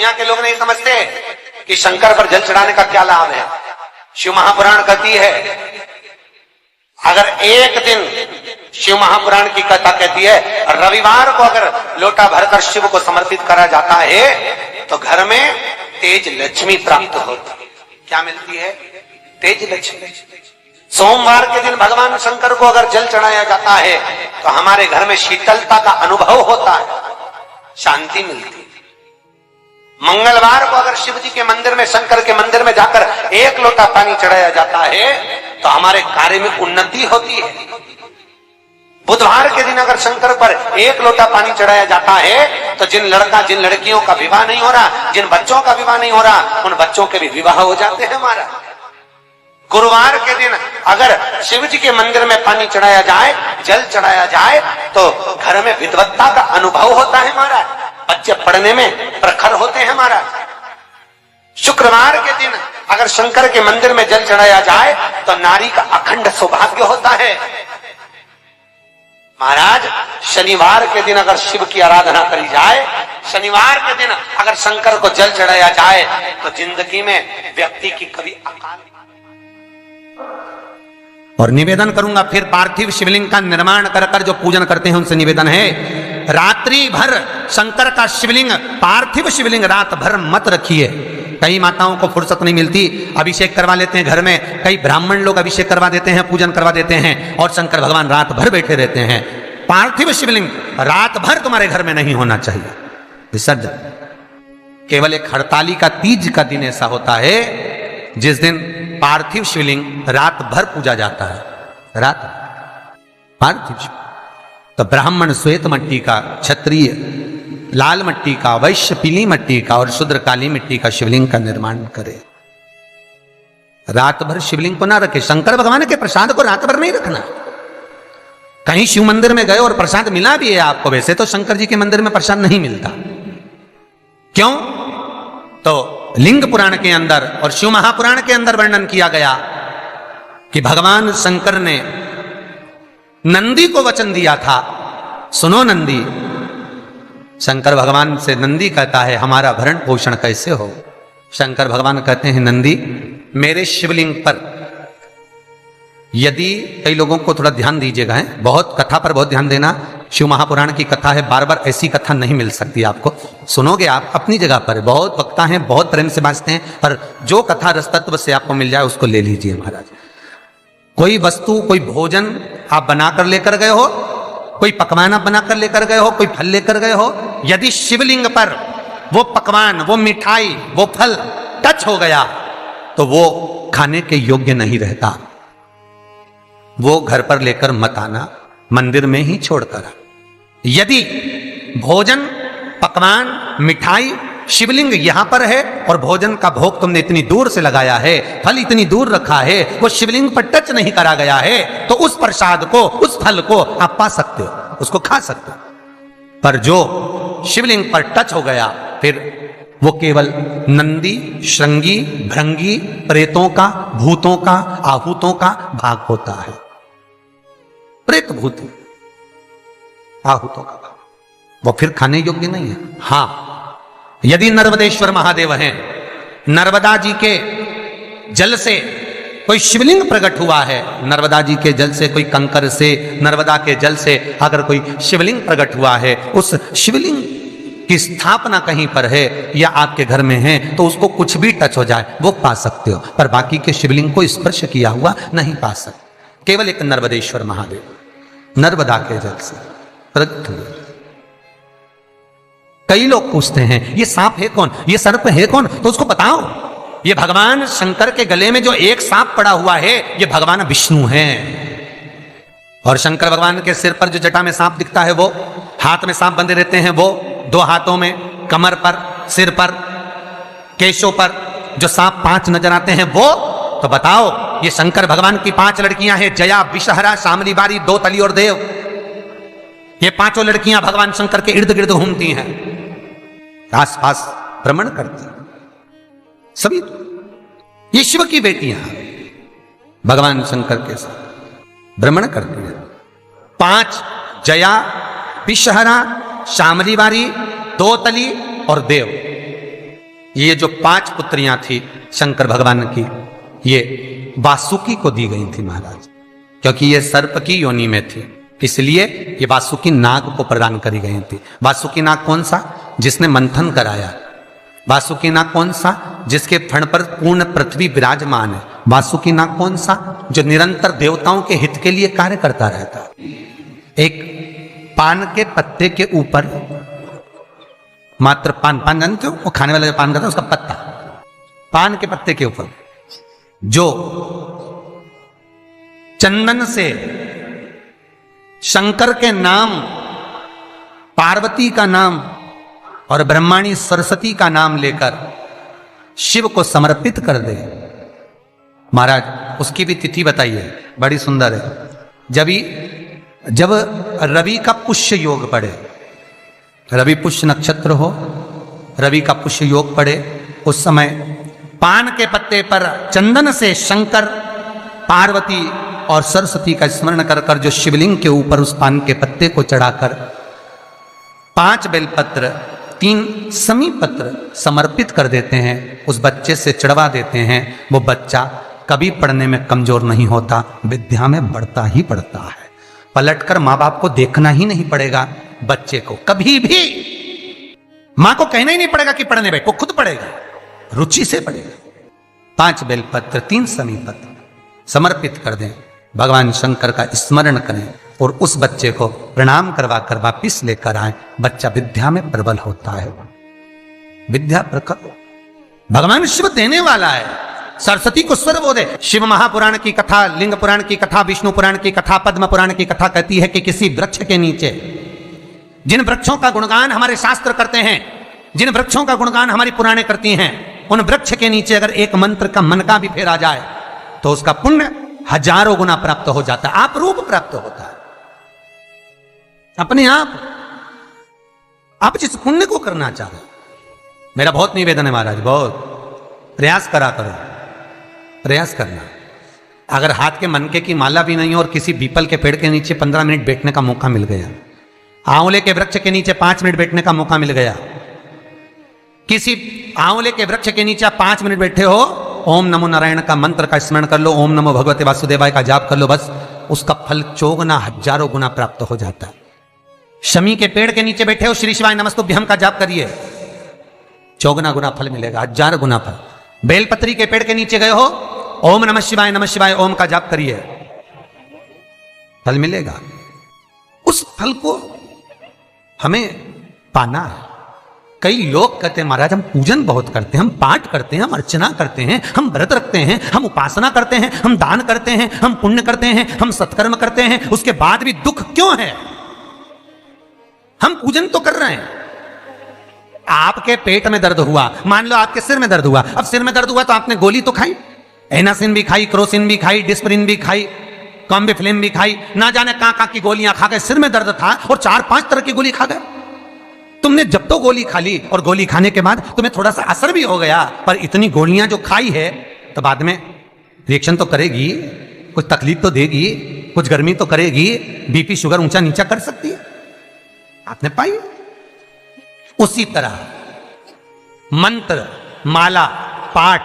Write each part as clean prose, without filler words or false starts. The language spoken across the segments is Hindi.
यहाँ के लोग नहीं समझते कि शंकर पर जल चढ़ाने का क्या लाभ है। शिव महापुराण कहती है, अगर एक दिन शिव महापुराण की कथा कहती है रविवार को अगर लोटा भरकर शिव को समर्पित करा जाता है तो घर में तेज लक्ष्मी प्राप्त होती है। क्या मिलती है? तेज लक्ष्मी। सोमवार के दिन भगवान शंकर को अगर जल चढ़ाया जाता है तो हमारे घर में शीतलता का अनुभव होता है, शांति मिलती है। मंगलवार को अगर शिव जी के मंदिर में, शंकर के मंदिर में जाकर एक लोटा पानी चढ़ाया जाता है तो हमारे कार्य में उन्नति होती है। बुधवार के दिन अगर शंकर पर एक लोटा पानी चढ़ाया जाता है तो जिन लड़कियों का विवाह नहीं हो रहा, जिन बच्चों का विवाह नहीं हो रहा, उन बच्चों के भी विवाह हो जाते हैं हमारा। गुरुवार के दिन अगर शिव जी के मंदिर में पानी चढ़ाया जाए, जल चढ़ाया जाए तो घर में विद्वत्ता का अनुभव होता है हमारा, बच्चे पढ़ने में प्रखर होते हैं हमारा। शुक्रवार के दिन अगर शंकर के मंदिर में जल चढ़ाया जाए तो नारी का अखंड सौभाग्य होता है। महाराज, शनिवार के दिन अगर शिव की आराधना करी जाए, शनिवार के दिन अगर शंकर को जल चढ़ाया जाए तो जिंदगी में व्यक्ति की कभी अकाल। और निवेदन करूंगा फिर, पार्थिव शिवलिंग का निर्माण कर कर जो पूजन करते हैं उनसे निवेदन है, रात्रि भर शंकर का शिवलिंग, पार्थिव शिवलिंग रात भर मत रखिए। कई माताओं को फुर्सत नहीं मिलती, अभिषेक करवा लेते हैं घर में, कई ब्राह्मण लोग अभिषेक करवा देते हैं, पूजन करवा देते हैं और शंकर भगवान रात भर बैठे रहते हैं। पार्थिव शिवलिंग रात भर तुम्हारे घर में नहीं होना चाहिए। विसर्जन केवल एक हड़ताली का तीज का दिन ऐसा होता है जिस दिन पार्थिव शिवलिंग रात भर पूजा जाता है। रात पार्थिव तो ब्राह्मण श्वेत मट्टी का, क्षत्रिय लाल मट्टी का, वैश्य पीली मट्टी का और शूद्र काली मिट्टी का शिवलिंग का निर्माण करे। रात भर शिवलिंग को ना रखे। शंकर भगवान के प्रसाद को रात भर नहीं रखना। कहीं शिव मंदिर में गए और प्रसाद मिला भी है आपको, वैसे तो शंकर जी के मंदिर में प्रसाद नहीं मिलता। क्यों? तो लिंग पुराण के अंदर और शिव महापुराण के अंदर वर्णन किया गया कि भगवान शंकर ने नंदी को वचन दिया था, सुनो नंदी। शंकर भगवान से नंदी कहता है हमारा भरण पोषण कैसे हो? शंकर भगवान कहते हैं नंदी, मेरे शिवलिंग पर यदि, कई लोगों को थोड़ा ध्यान दीजिएगा, है बहुत कथा पर बहुत ध्यान देना। शिव महापुराण की कथा है, बार बार ऐसी कथा नहीं मिल सकती आपको। सुनोगे आप अपनी जगह पर, बहुत वक्ता हैं, बहुत प्रेम से बांचते हैं, पर जो कथा रस तत्व से आपको मिल जाए उसको ले लीजिए महाराज। कोई वस्तु, कोई भोजन आप बनाकर लेकर गए हो, कोई पकवान आप बनाकर लेकर गए हो, कोई फल लेकर गए हो, यदि शिवलिंग पर वो पकवान, वो मिठाई, वो फल टच हो गया तो वो खाने के योग्य नहीं रहता। वो घर पर लेकर मत आना, मंदिर में ही छोड़कर। यदि भोजन, पकवान, मिठाई, शिवलिंग यहां पर है और भोजन का भोग तुमने इतनी दूर से लगाया है, फल इतनी दूर रखा है, वो शिवलिंग पर टच नहीं करा गया है, तो उस प्रसाद को, उस फल को आप पा सकते हो, उसको खा सकते हो। पर जो शिवलिंग पर टच हो गया फिर वो केवल नंदी, श्रृंगी, भृंगी, प्रेतों का, भूतों का, आहूतों का भाग होता है। प्रेत भूत आहूतों का भाग, वो फिर खाने योग्य नहीं है। हां, यदि नर्मदेश्वर महादेव हैं, नर्मदा जी के जल से कोई शिवलिंग प्रकट हुआ है, नर्मदा जी के जल से, कोई कंकर से, नर्मदा के जल से अगर कोई शिवलिंग प्रकट हुआ है, उस शिवलिंग की स्थापना कहीं पर है या आपके घर में है तो उसको कुछ भी टच हो जाए वो पा सकते हो, पर बाकी के शिवलिंग को स्पर्श किया हुआ नहीं पा सकते। केवल एक नर्मदेश्वर महादेव नर्मदा के जल से प्रकट हुए। कई लोग पूछते हैं ये सांप है कौन, ये सर्प है कौन, तो उसको बताओ ये भगवान शंकर के गले में जो एक सांप पड़ा हुआ है ये भगवान विष्णु हैं। और शंकर भगवान के सिर पर जो जटा में सांप दिखता है, वो हाथ में सांप बंधे रहते हैं, वो दो हाथों में, कमर पर, सिर पर, केशों पर जो सांप 5 नजर आते हैं वो, तो बताओ ये शंकर भगवान की 5 लड़कियां हैं, जया, विषहरा, शामली बारी, दो तली और देव। ये 5 लड़कियां भगवान शंकर के इर्द गिर्द घूमती हैं, आसपास भ्रमण करती हैं। सभी ये शिव की बेटियां भगवान शंकर के साथ भ्रमण करती हैं। 5 जया, विषहरा, शामली बारी, दो तली और देव, ये जो 5 पुत्रियां थी शंकर भगवान की, ये वासुकी को दी गई थी महाराज, क्योंकि ये सर्प की योनि में थी, इसलिए ये वासुकी नाग को प्रदान करी गई थी। वासुकी नाग कौन सा? जिसने मंथन कराया। वासुकी नाग कौन सा? जिसके फण पर पूर्ण पृथ्वी विराजमान है। वासुकी नाग कौन सा? जो निरंतर देवताओं के हित के लिए कार्य करता रहता। एक पान के पत्ते के ऊपर, मात्र पान जानते हो, वो खाने वाला जो पान करता है उसका पत्ता, पान के पत्ते के ऊपर जो चंदन से शंकर के नाम, पार्वती का नाम और ब्रह्माणी सरस्वती का नाम लेकर शिव को समर्पित कर दे महाराज, उसकी भी तिथि बताइए, बड़ी सुंदर है। जब रवि का पुष्य योग पड़े, रवि पुष्य नक्षत्र हो, रवि का पुष्य योग पड़े, उस समय पान के पत्ते पर चंदन से शंकर, पार्वती और सरस्वती का स्मरण कर कर जो शिवलिंग के ऊपर उस पान के पत्ते को चढ़ाकर 5 बेलपत्र, 3 समी पत्र समर्पित कर देते हैं, उस बच्चे से चढ़वा देते हैं, वो बच्चा कभी पढ़ने में कमजोर नहीं होता, विद्या में बढ़ता ही बढ़ता है। पलटकर माँ बाप को देखना ही नहीं पड़ेगा, बच्चे को कभी भी माँ को कहना ही नहीं पड़ेगा कि पढ़ने बैठ, वो खुद पढ़ेगा, रुचि से पढ़ेगा। 5 बेलपत्र, 3 समी पत्र समर्पित कर दें, भगवान शंकर का स्मरण करें और उस बच्चे को प्रणाम करवा कर वापिस लेकर आए। बच्चा विद्या में प्रबल होता है, विद्या प्रखर, भगवान शिव देने वाला है। सरस्वती को स्वर बोधे। शिव महापुराण की कथा, लिंग पुराण की कथा, विष्णु पुराण की कथा, पद्म पुराण की कथा कहती है कि किसी वृक्ष के नीचे, जिन वृक्षों का गुणगान हमारे शास्त्र करते हैं, जिन वृक्षों का गुणगान हमारी पुराणे करती हैं, उन वृक्ष के नीचे अगर एक मंत्र का मनका भी फेरा जाए तो उसका पुण्य 1000 गुना प्राप्त हो जाता है, आप रूप प्राप्त होता है। अपने आप जिस पुण्य को करना चाहो, मेरा बहुत निवेदन है महाराज, बहुत प्रयास करा करो, प्रयास करना। अगर हाथ के मनके की माला भी नहीं हो और किसी पीपल के पेड़ के नीचे 15 मिनट बैठने का मौका मिल गया, आंवले के वृक्ष के नीचे 5 मिनट बैठने का मौका मिल गया, किसी आंवले के वृक्ष के नीचे 5 मिनट बैठे हो, ओम नमो नारायण का मंत्र का स्मरण कर लो, ओम नमो भगवते वासुदेवाय का जाप कर लो, बस उसका फल 1000 गुना प्राप्त हो जाता है। शमी के पेड़ के नीचे बैठे हो, श्री शिवाय नमस्तुभ्यम का जाप करिए, 54 गुना फल मिलेगा, 1000 गुना फल। बेलपत्री के पेड़ के नीचे गए हो, ओम नमः शिवाय ओम का जाप करिए, फल मिलेगा। उस फल को हमें पाना है। कई लोग कहते हैं महाराज हम पूजन बहुत करते हैं, हम पाठ करते हैं, हम अर्चना करते हैं, हम व्रत रखते हैं, हम उपासना करते हैं, हम दान करते हैं, हम पुण्य करते हैं, हम सत्कर्म करते हैं, उसके बाद भी दुख क्यों है? हम पूजन तो कर रहे हैं। आपके पेट में दर्द हुआ, मान लो आपके सिर में दर्द हुआ, अब सिर में दर्द हुआ तो आपने गोली तो खाई, एनासिन भी खाई, क्रोसिन भी खाई, डिस्प्रिन भी खाई, कॉम्बिफ्लेम भी खाई, ना जाने कहां की गोलियां खा गए, सिर में दर्द था और 4-5 तरह की गोली खा गए। तुमने जब तो गोली खा ली और गोली खाने के बाद तुम्हें थोड़ा सा असर भी हो गया, पर इतनी गोलियां जो खाई है तो बाद में रिएक्शन तो करेगी, कुछ तकलीफ तो देगी, कुछ गर्मी तो करेगी, बीपी शुगर ऊंचा नीचा कर सकती है, आपने पाई। उसी तरह मंत्र, माला, पाठ,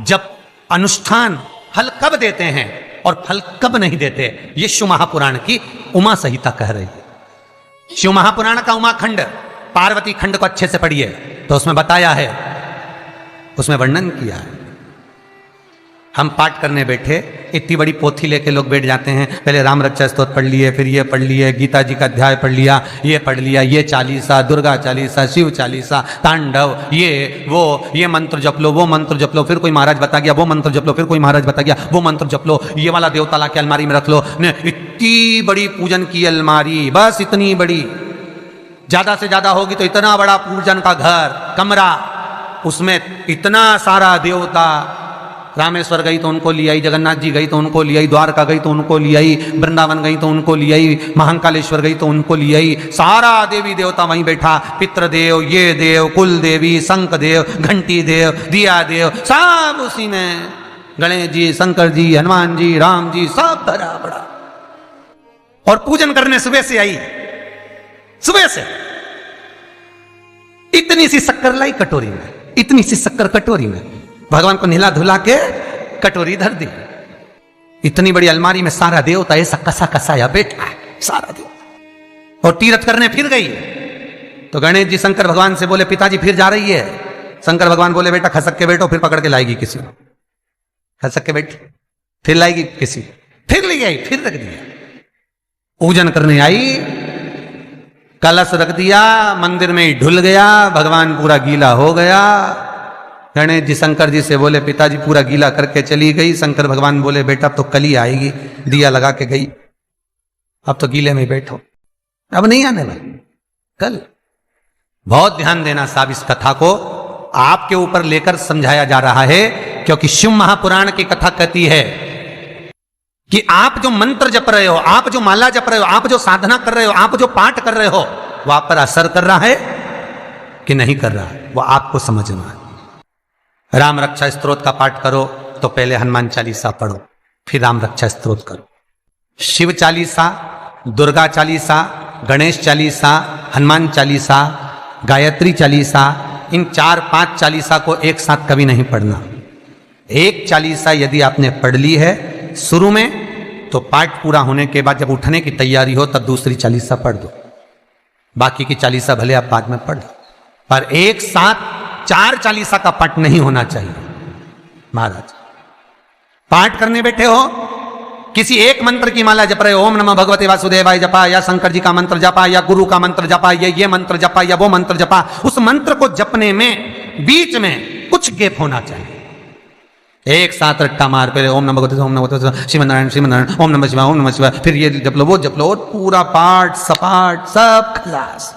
जप, अनुष्ठान फल कब देते हैं और फल कब नहीं देते, ये शिव महापुराण की उमा संहिता कह रही है। शिव महापुराण का उमा खंड, पार्वती खंड को अच्छे से पढ़िए तो उसमें बताया है, उसमें वर्णन किया है। हम पाठ करने बैठे, इतनी बड़ी पोथी लेके लोग बैठ जाते हैं, पहले राम रक्षा स्तोत्र पढ़ लिए, फिर ये पढ़ लिए, गीता जी का अध्याय पढ़ लिया, ये पढ़ लिया, ये चालीसा, दुर्गा चालीसा, शिव चालीसा, तांडव, ये वो, ये मंत्र जप लो, वो मंत्र जप लो, फिर कोई महाराज बता गया वो मंत्र जप लो, फिर कोई महाराज बता गया वो मंत्र जप लो, ये वाला देवता ला के अलमारी में रख लो। इतनी बड़ी पूजन की अलमारी, बस इतनी बड़ी, ज्यादा से ज्यादा होगी तो इतना बड़ा पूजन का घर, कमरा, उसमें इतना सारा देवता। रामेश्वर गई तो उनको ले आई, जगन्नाथ जी गई तो उनको ले आई, द्वारका गई तो उनको ले आई, वृंदावन गई तो उनको ले आई, महाकालेश्वर गई तो उनको ले आई, सारा देवी देवता वहीं बैठा, पितृदेव, ये देव, कुल देवी, शंख देव, घंटी देव, दिया देव, सब उसी में, गणेश जी, शंकर जी, हनुमान जी, राम जी, सब भरा पड़ा। और पूजन करने सुबह से आई, सुबह से इतनी सी शक्कर लाई कटोरी में, इतनी सी शक्कर कटोरी में, भगवान को नहला धुला के कटोरी धर दी। इतनी बड़ी अलमारी में सारा देवता ऐसा कसा कसाया बैठा है, सारा देवता। और तीर्थ करने फिर गई तो गणेश जी शंकर भगवान से बोले पिताजी फिर जा रही है। शंकर भगवान बोले बेटा खसक के बैठो, फिर पकड़ के लाएगी किसी को। खसक के बैठ, फिर लाएगी किसी, फिर ले आई, फिर रख दिया। पूजन करने आई, कलश रख दिया, मंदिर में ही ढुल गया, भगवान पूरा गीला हो गया। गणेश जी शंकर जी से बोले पिताजी पूरा गीला करके चली गई। शंकर भगवान बोले बेटा अब तो कल ही आएगी, दिया लगा के गई, अब तो गीले में बैठो, अब नहीं आने वाली, कल। बहुत ध्यान देना साहब, इस कथा को आपके ऊपर लेकर समझाया जा रहा है, क्योंकि शिव महापुराण की कथा कहती है कि आप जो मंत्र जप रहे हो, आप जो माला जप रहे हो, आप जो साधना कर रहे हो, आप जो पाठ कर रहे हो, वो आप पर असर कर रहा है कि नहीं कर रहा है, वो आपको समझना है। राम रक्षा स्तोत्र का पाठ करो तो पहले हनुमान चालीसा पढ़ो, फिर राम रक्षा स्तोत्र करो। शिव चालीसा, दुर्गा चालीसा, गणेश चालीसा, हनुमान चालीसा, गायत्री चालीसा, इन 4-5 चालीसा को एक साथ कभी नहीं पढ़ना। एक चालीसा यदि आपने पढ़ ली है शुरू में, तो पाठ पूरा होने के बाद जब उठने की तैयारी हो तब दूसरी चालीसा पढ़ दो। बाकी की चालीसा भले आप बाद में पढ़ लो, पर एक साथ 4 चालीसा का पाठ नहीं होना चाहिए। महाराज पाठ करने बैठे हो, किसी एक मंत्र की माला जप रहे हो, ओम नमः भगवते वासुदेवाय जपा, या शंकर जी का मंत्र जपा, या गुरु का मंत्र जपा, या ये मंत्र जपा, या वो मंत्र जपा, उस मंत्र को जपने में बीच में कुछ गैप होना चाहिए। एक साथ रट्टा मार पहले ओम नमः भगवते, ओम नमः भगवते, श्रीमन्नारायण श्रीमन्नारायण, ओम नमः शिवाय, ओम नमः शिवाय, फिर ये जप लो वो जप लो, पूरा पाठ सपाट सब खलास।